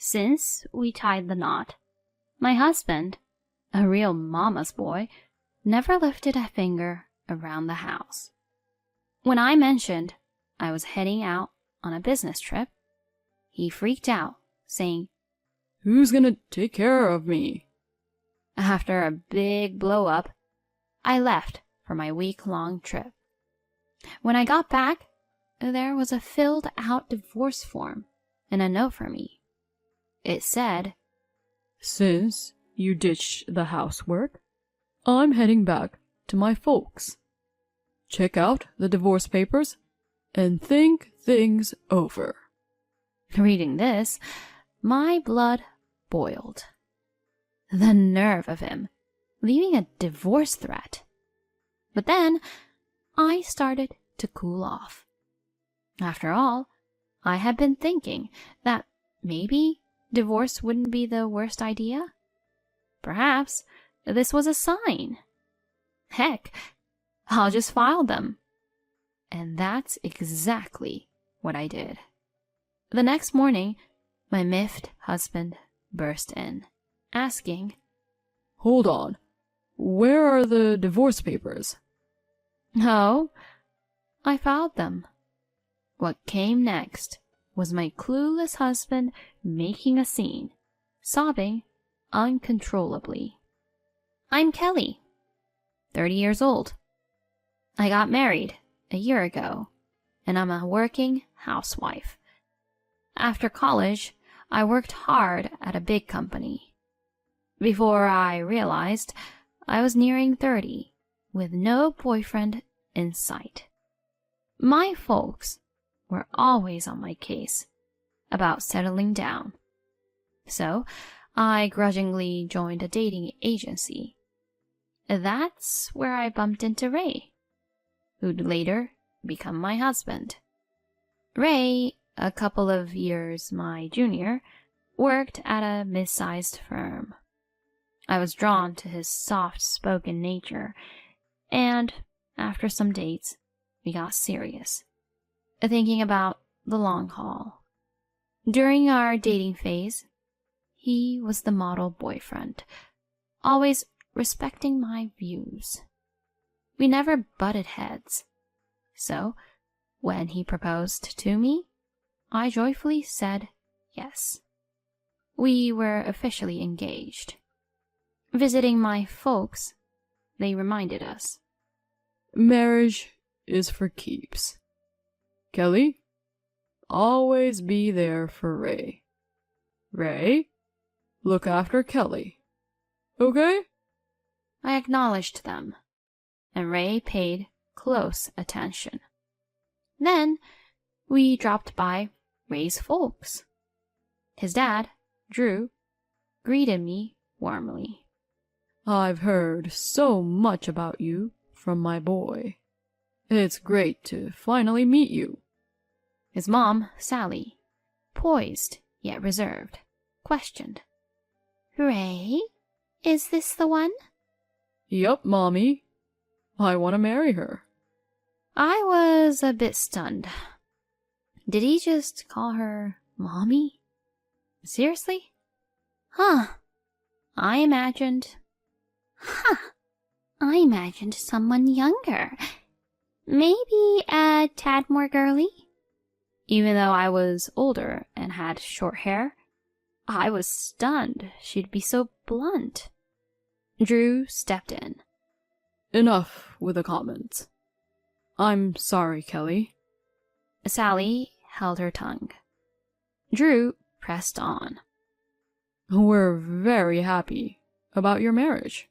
Since we tied the knot, my husband, a real mama's boy, never lifted a finger around the house. When I mentioned I was heading out on a business trip, he freaked out, saying, "Who's gonna take care of me?" After a big blow-up, I left for my week-long trip. When I got back, there was a filled-out divorce form and a note for me. It said, "Since you ditched the housework, I'm heading back to my folks. Check out the divorce papers and think things over." Reading this, my blood boiled. The nerve of him, leaving a divorce threat. But then, I started to cool off. After all, I had been thinking that maybe divorce wouldn't be the worst idea. Perhaps this was a sign. Heck, I'll just file them. And that's exactly what I did. The next morning, my miffed husband burst in, asking, "Hold on. Where are the divorce papers?" "Oh, I filed them." What came next was my clueless husband making a scene, sobbing uncontrollably. I'm Kelly, 30 years old. I got married a year ago, and I'm a working housewife. After college, I worked hard at a big company. Before I realized, I was nearing 30, with no boyfriend in sight. My folks were always on my case about settling down. So I grudgingly joined a dating agency. That's where I bumped into Ray, who'd later become my husband. Ray, a couple of years my junior, worked at a mid-sized firm. I was drawn to his soft-spoken nature, and after some dates, we got serious, thinking about the long haul. During our dating phase, he was the model boyfriend, always respecting my views. We never butted heads, so when he proposed to me, I joyfully said yes. We were officially engaged. Visiting my folks, they reminded us, "Marriage is for keeps. Kelly, always be there for Ray. Ray, look after Kelly. Okay?" I acknowledged them, and Ray paid close attention. Then we dropped by Ray's folks. His dad, Drew, greeted me warmly. "I've heard so much about you from my boy. It's great to finally meet you." His mom, Sally, poised yet reserved, questioned, "Ray, is this the one?" "Yup, Mommy. I want to marry her." I was a bit stunned. Did he just call her Mommy? Seriously? I imagined someone younger. Maybe a tad more girly? Even though I was older and had short hair, I was stunned she'd be so blunt. Drew stepped in. "Enough with the comments. I'm sorry, Kelly." Sally held her tongue. Drew pressed on. "We're very happy about your marriage.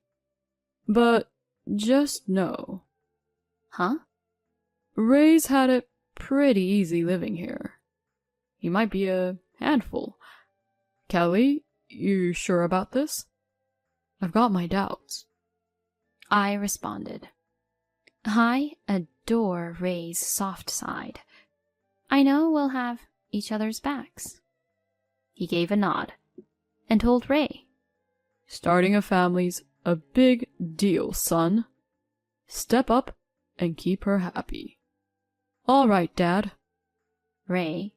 But just know..." Huh? "Ray's had it pretty easy living here. He might be a handful. Kelly, you sure about this? I've got my doubts." I responded. I adore Ray's soft side. I know we'll have each other's backs. He gave a nod and told Ray, "Starting a family's a big deal, son. Step up and keep her happy." "All right, Dad." Ray,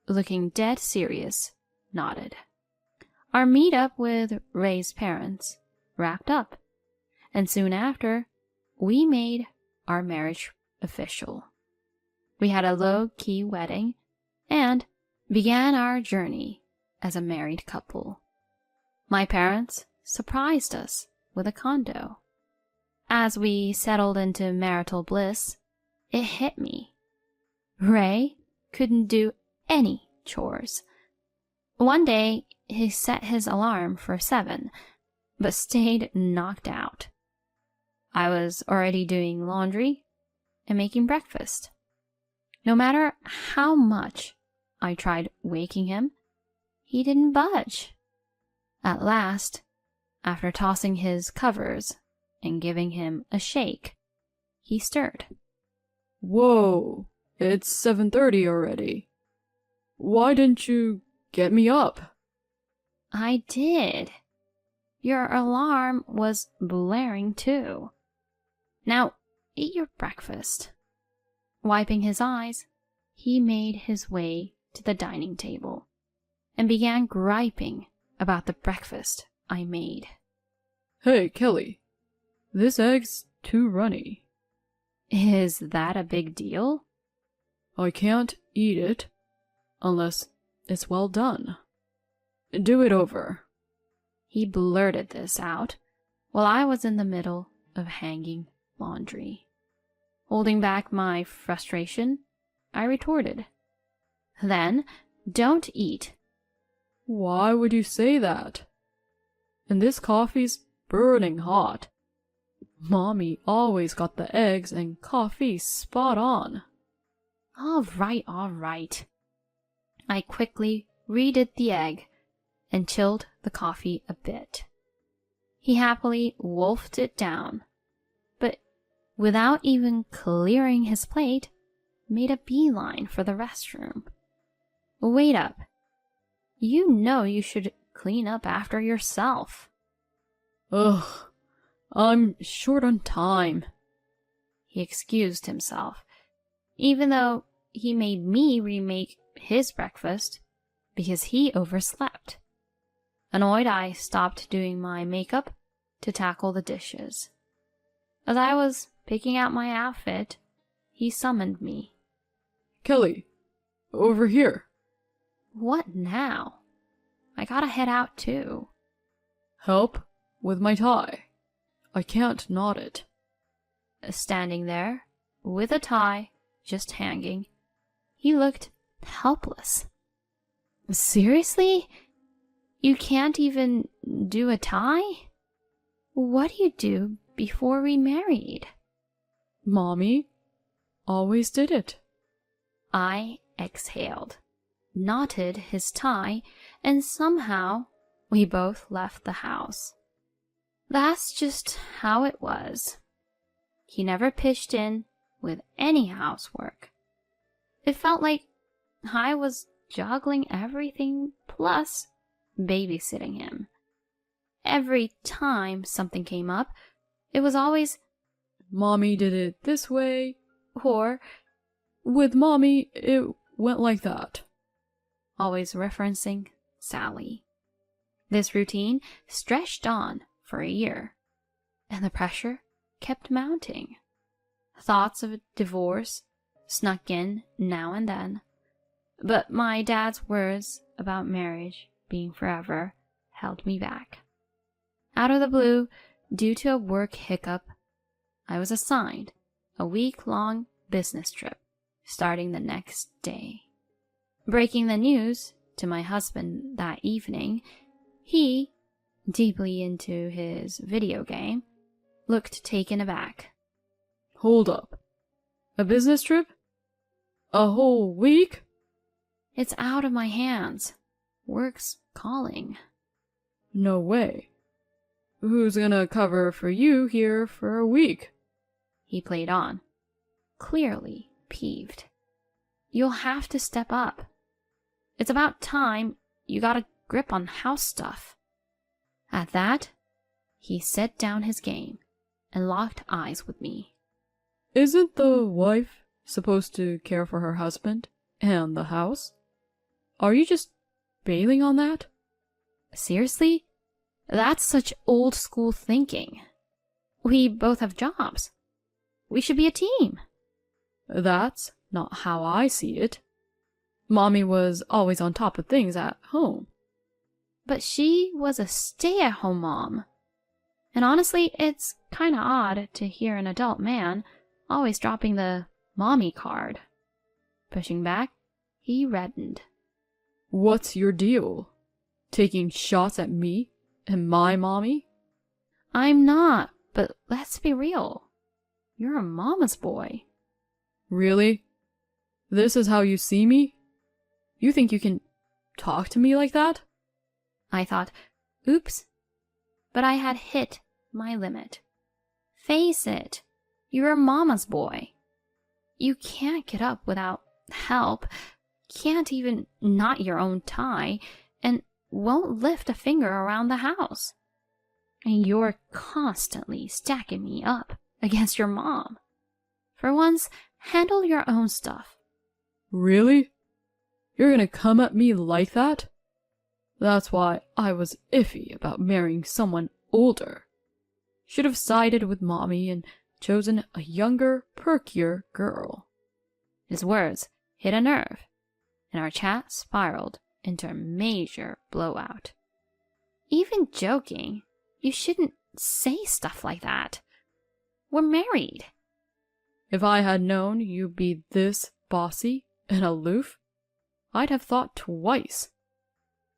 looking dead serious, nodded. Our meetup with Ray's parents wrapped up, and soon after, we made our marriage official. We had a low-key wedding and began our journey as a married couple. My parents surprised us with a condo. As we settled into marital bliss, it hit me. Ray couldn't do any chores. One day, he set his alarm for 7, but stayed knocked out. I was already doing laundry and making breakfast. No matter how much I tried waking him, he didn't budge. At last, after tossing his covers and giving him a shake, he stirred. Whoa, it's 7:30 already. Why didn't you get me up? I did. Your alarm was blaring too. Now, eat your breakfast. Wiping his eyes, he made his way to the dining table and began griping about the breakfast I made. Hey, Kelly, this egg's too runny. Is that a big deal? I can't eat it unless it's well done. Do it over. He blurted this out while I was in the middle of hanging laundry. Holding back my frustration, I retorted, "Then don't eat." Why would you say that? And this coffee's burning hot. Mommy always got the eggs and coffee spot on. All right. I quickly redid the egg and chilled the coffee a bit. He happily wolfed it down, but without even clearing his plate, made a beeline for the restroom. Wait up. You know you should clean up after yourself. Ugh, I'm short on time. He excused himself, even though he made me remake his breakfast because he overslept. Annoyed, I stopped doing my makeup to tackle the dishes. As I was picking out my outfit, he summoned me. Kelly, over here. What now? I gotta head out too. Help with my tie. I can't knot it. Standing there, with a tie just hanging, he looked helpless. Seriously? You can't even do a tie? What do you do before we married? Mommy always did it. I exhaled, knotted his tie, and somehow we both left the house. That's just how it was. He never pitched in with any housework. It felt like I was juggling everything plus babysitting him. Every time something came up, it was always, Mommy did it this way, or with Mommy it went like that. Always referencing Sally. This routine stretched on for a year, and the pressure kept mounting. Thoughts of divorce snuck in now and then, but my dad's words about marriage being forever held me back. Out of the blue, due to a work hiccup, I was assigned a week-long business trip starting the next day. Breaking the news to my husband that evening, he, deeply into his video game, looked taken aback. Hold up. A business trip? A whole week? It's out of my hands. Work's calling. No way. Who's gonna cover for you here for a week? He played on, clearly peeved. You'll have to step up. It's about time you got a grip on house stuff. At that, he set down his game and locked eyes with me. Isn't the wife supposed to care for her husband and the house? Are you just bailing on that? Seriously? That's such old school thinking. We both have jobs. We should be a team. That's not how I see it. Mommy was always on top of things at home. But she was a stay-at-home mom. And honestly, it's kinda odd to hear an adult man always dropping the mommy card. Pushing back, he reddened. What's your deal? Taking shots at me and my mommy? I'm not, but let's be real. You're a mama's boy. Really? This is how you see me? You think you can talk to me like that? I thought, oops. But I had hit my limit. Face it, you're a mama's boy. You can't get up without help, can't even knot your own tie, and won't lift a finger around the house. And you're constantly stacking me up against your mom. For once, handle your own stuff. Really? You're gonna come at me like that? That's why I was iffy about marrying someone older. Should have sided with Mommy and chosen a younger, perkier girl. His words hit a nerve, and our chat spiraled into a major blowout. Even joking, you shouldn't say stuff like that. We're married. If I had known you'd be this bossy and aloof, I'd have thought twice.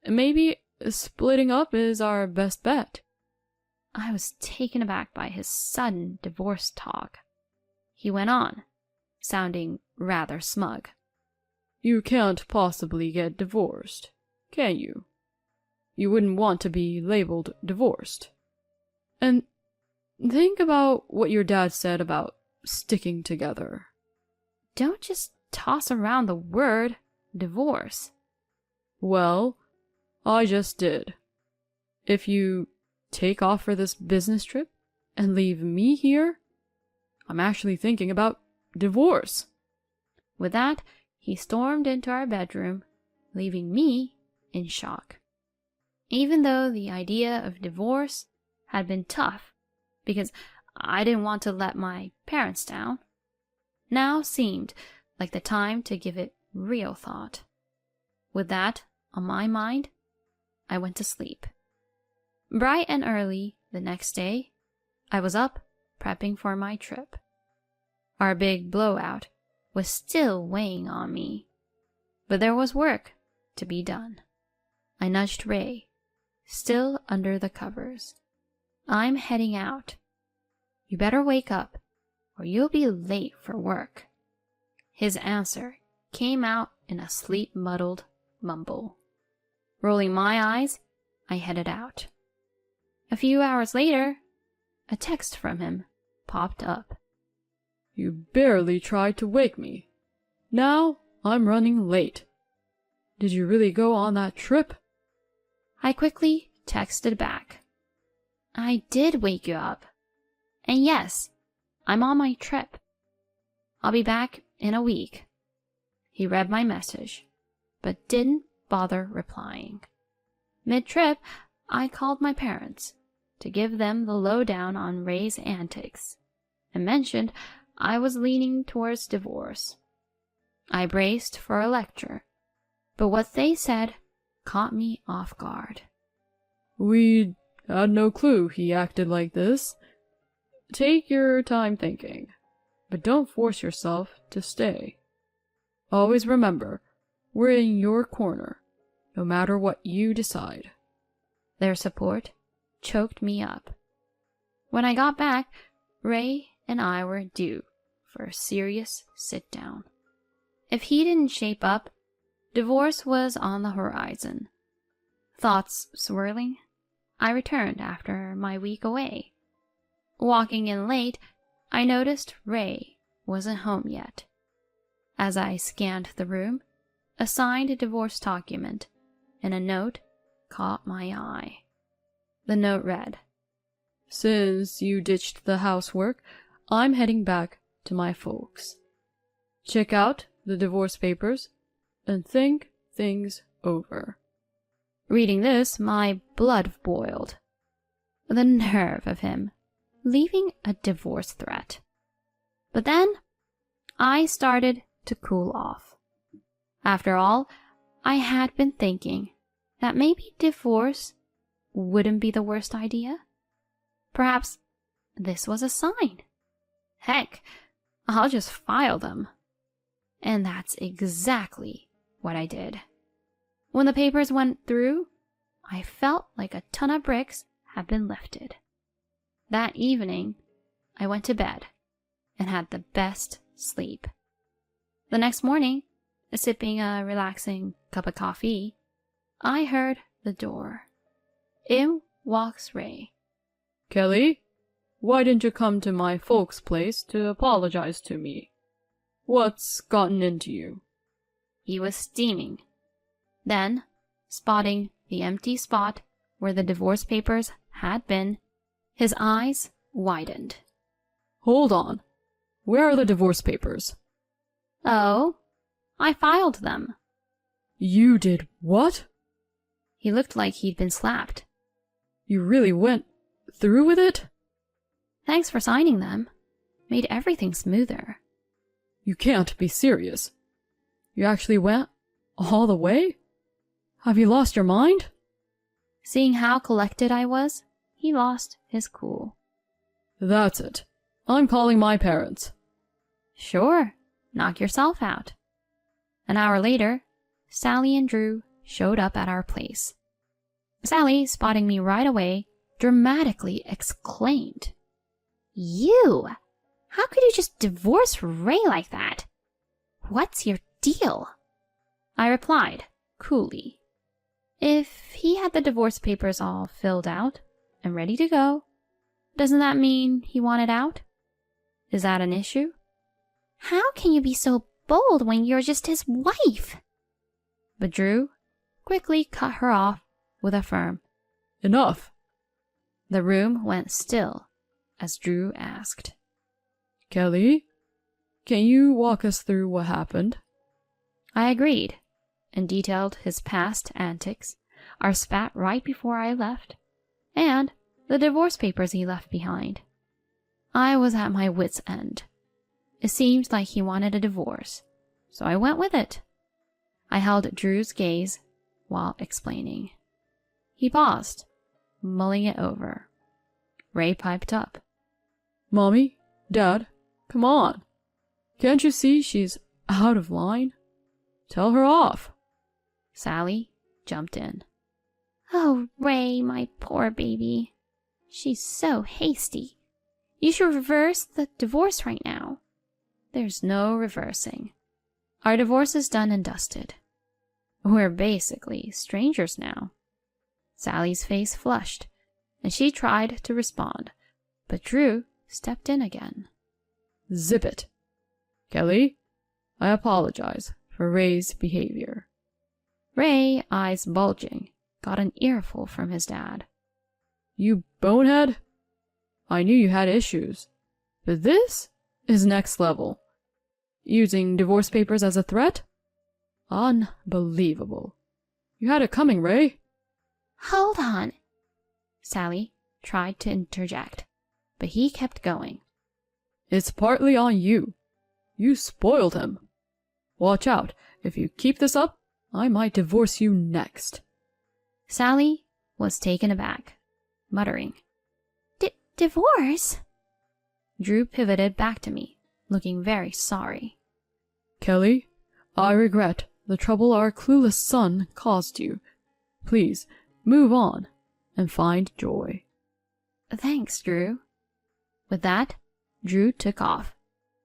Maybe splitting up is our best bet. I was taken aback by his sudden divorce talk. He went on, sounding rather smug. You can't possibly get divorced, can you? You wouldn't want to be labeled divorced. And think about what your dad said about sticking together. Don't just toss around the word divorce. Well, I just did. If you take off for this business trip and leave me here, I'm actually thinking about divorce. With that, he stormed into our bedroom, leaving me in shock. Even though the idea of divorce had been tough, because I didn't want to let my parents down, now seemed like the time to give it real thought. With that on my mind, I went to sleep. Bright and early the next day, I was up prepping for my trip. Our big blowout was still weighing on me, but there was work to be done. I nudged Ray, still under the covers. I'm heading out. You better wake up, or you'll be late for work. His answer came out in a sleep-muddled mumble. Rolling my eyes, I headed out. A few hours later, a text from him popped up. You barely tried to wake me. Now I'm running late. Did you really go on that trip? I quickly texted back. I did wake you up. And yes, I'm on my trip. I'll be back in a week. He read my message, but didn't bother replying. Mid-trip, I called my parents to give them the lowdown on Ray's antics and mentioned I was leaning towards divorce. I braced for a lecture, but what they said caught me off guard. We had no clue he acted like this. Take your time thinking, but don't force yourself to stay. Always remember, we're in your corner, no matter what you decide. Their support choked me up. When I got back, Ray and I were due for a serious sit-down. If he didn't shape up, divorce was on the horizon. Thoughts swirling, I returned after my week away. Walking in late, I noticed Ray wasn't home yet. As I scanned the room, a signed divorce document and a note caught my eye. The note read, Since you ditched the housework, I'm heading back to my folks. Check out the divorce papers and think things over. Reading this, my blood boiled. The nerve of him, leaving a divorce threat. But then, I started to cool off. After all, I had been thinking that maybe divorce wouldn't be the worst idea. Perhaps this was a sign. Heck, I'll just file them. And that's exactly what I did. When the papers went through, I felt like a ton of bricks had been lifted. That evening, I went to bed and had the best sleep. The next morning, sipping a relaxing cup of coffee, I heard the door. In walks Ray. Kelly, why didn't you come to my folks' place to apologize to me? What's gotten into you? He was steaming. Then, spotting the empty spot where the divorce papers had been, his eyes widened. Hold on. Where are the divorce papers? Oh, I filed them. You did what? He looked like he'd been slapped. You really went through with it? Thanks for signing them. Made everything smoother. You can't be serious. You actually went all the way? Have you lost your mind? Seeing how collected I was, he lost his cool. That's it. I'm calling my parents. Sure, knock yourself out. An hour later, Sally and Drew showed up at our place. Sally, spotting me right away, dramatically exclaimed, "You! How could you just divorce Ray like that? What's your deal?" I replied, coolly, "If he had the divorce papers all filled out and ready to go, doesn't that mean he wanted out? Is that an issue?" "How can you be so bold when you're just his wife?" But Drew quickly cut her off with a firm, "Enough." The room went still as Drew asked, "Kelly, can you walk us through what happened?" I agreed and detailed his past antics, our spat right before I left, and the divorce papers he left behind. I was at my wit's end. It seemed like he wanted a divorce, so I went with it. I held Drew's gaze while explaining. He paused, mulling it over. Ray piped up, "Mommy, Dad, come on. Can't you see she's out of line? Tell her off." Sally jumped in. "Oh, Ray, my poor baby. She's so hasty. You should reverse the divorce right now." "There's no reversing. Our divorce is done and dusted. We're basically strangers now." Sally's face flushed, and she tried to respond, but Drew stepped in again. "Zip it. Kelly, I apologize for Ray's behavior." Ray, eyes bulging, got an earful from his dad. "You bonehead. I knew you had issues, but this is next level. Using divorce papers as a threat? Unbelievable. You had it coming, Ray." "Hold on." Sally tried to interject, but he kept going. "It's partly on you. You spoiled him. Watch out. If you keep this up, I might divorce you next." Sally was taken aback, muttering, Divorce? Drew pivoted back to me, looking very sorry. "Kelly, I regret the trouble our clueless son caused you. Please, move on and find joy." "Thanks, Drew." With that, Drew took off,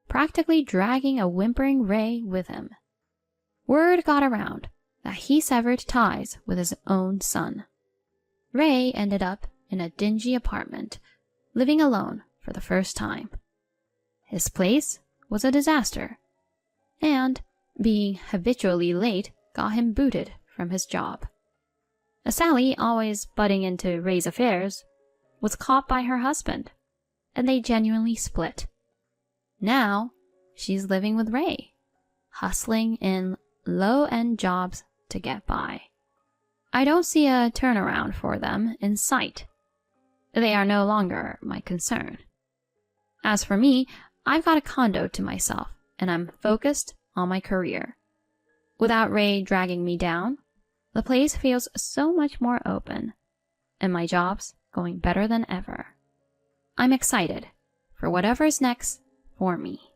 practically dragging a whimpering Ray with him. Word got around that he severed ties with his own son. Ray ended up in a dingy apartment, living alone for the first time. His place was a disaster, and being habitually late got him booted from his job. Sally, always butting into Ray's affairs, was caught by her husband, and they genuinely split. Now, she's living with Ray, hustling in low-end jobs to get by. I don't see a turnaround for them in sight. They are no longer my concern. As for me, I've got a condo to myself, and I'm focused on my career. Without Ray dragging me down, the place feels so much more open, and my job's going better than ever. I'm excited for whatever's next for me.